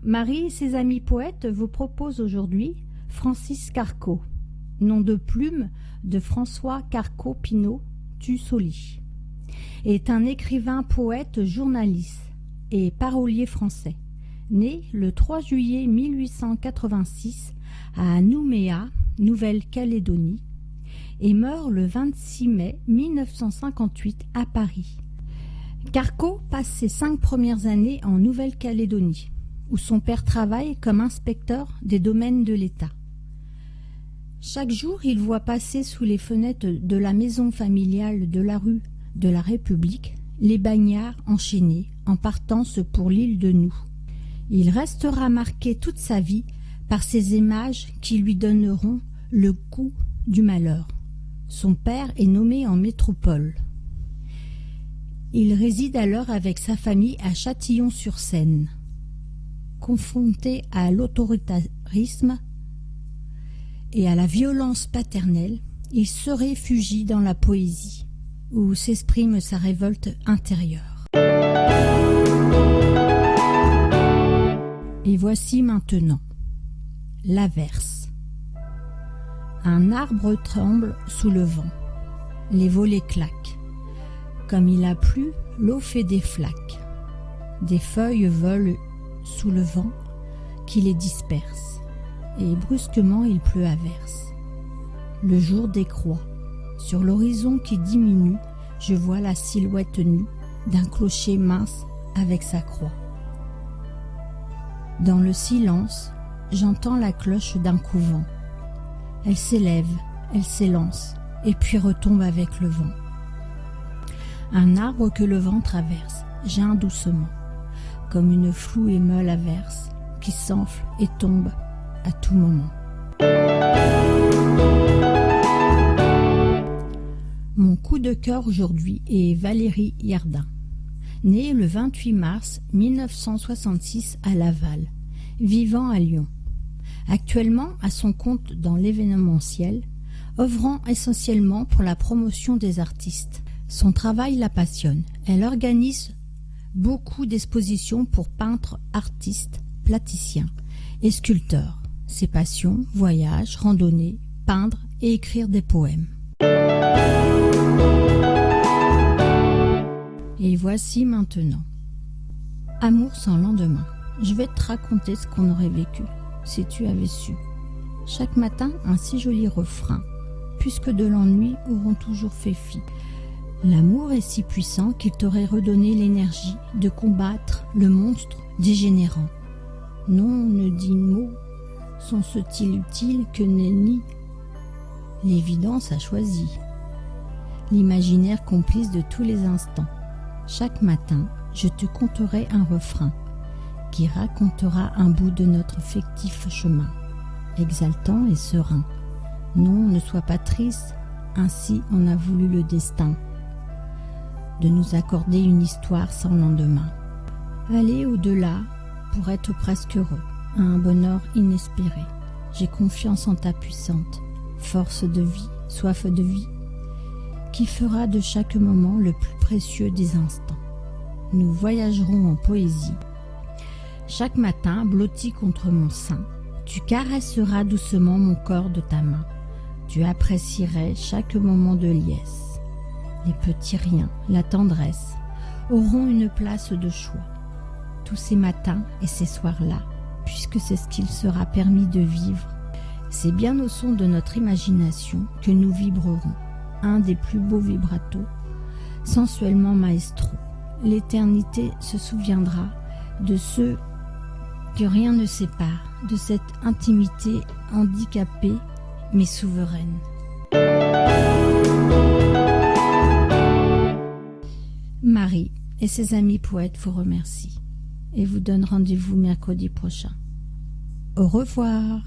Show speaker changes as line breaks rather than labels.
Marie et ses amis poètes vous proposent aujourd'hui Francis Carco, nom de plume de François Carco-Pinot Tussoli, est un écrivain, poète, journaliste et parolier français, né le 3 juillet 1886 à Nouméa, Nouvelle-Calédonie, et meurt le 26 mai 1958 à Paris. Carco passe ses 5 premières années en Nouvelle-Calédonie, où son père travaille comme inspecteur des domaines de l'État. Chaque jour, il voit passer sous les fenêtres de la maison familiale de la rue de la République les bagnards enchaînés en partance pour l'île de Nou. Il restera marqué toute sa vie par ces images qui lui donneront le goût du malheur. Son père est nommé en métropole. Il réside alors avec sa famille à Châtillon-sur-Seine. Confronté à l'autoritarisme et à la violence paternelle, il se réfugie dans la poésie, où s'exprime sa révolte intérieure. Et voici maintenant l'averse. Un arbre tremble sous le vent, les volets claquent. Comme il a plu, l'eau fait des flaques. Des feuilles volent sous le vent qui les disperse, et brusquement il pleut à verse. Le jour décroît. Sur l'horizon qui diminue, je vois la silhouette nue d'un clocher mince avec sa croix. Dans le silence, j'entends la cloche d'un couvent. Elle s'élève, elle s'élance, et puis retombe avec le vent. Un arbre que le vent traverse, geint doucement, comme une floue et molle averse, qui s'enfle et tombe à tout moment. Mon coup de cœur aujourd'hui est Valérie Yardin, née le 28 mars 1966 à Laval, vivant à Lyon. Actuellement à son compte dans l'événementiel, œuvrant essentiellement pour la promotion des artistes. Son travail la passionne. Elle organise beaucoup d'expositions pour peintres, artistes, plasticiens et sculpteurs. Ses passions, voyages, randonnées, peindre et écrire des poèmes. Et voici maintenant Amour sans lendemain. Je vais te raconter ce qu'on aurait vécu si tu avais su. Chaque matin, un si joli refrain, puisque de l'ennui auront toujours fait fi. L'amour est si puissant qu'il t'aurait redonné l'énergie de combattre le monstre dégénérant. Non, ne dit mot, sont-ce-ils utiles que nenni? L'évidence a choisi. L'imaginaire complice de tous les instants. Chaque matin, je te conterai un refrain qui racontera un bout de notre fictif chemin, exaltant et serein. Non, ne sois pas triste, ainsi on a voulu le destin, de nous accorder une histoire sans lendemain. Aller au-delà pour être presque heureux, à un bonheur inespéré. J'ai confiance en ta puissante force de vie, soif de vie, qui fera de chaque moment le plus précieux des instants. Nous voyagerons en poésie. Chaque matin, blotti contre mon sein, tu caresseras doucement mon corps de ta main. Tu apprécierais chaque moment de liesse. Les petits riens, la tendresse, auront une place de choix. Tous ces matins et ces soirs-là, puisque c'est ce qu'il sera permis de vivre, c'est bien au son de notre imagination que nous vibrerons, un des plus beaux vibratos, sensuellement maestro. L'éternité se souviendra de ceux que rien ne sépare, de cette intimité handicapée mais souveraine. Marie et ses amis poètes vous remercient et vous donnent rendez-vous mercredi prochain. Au revoir.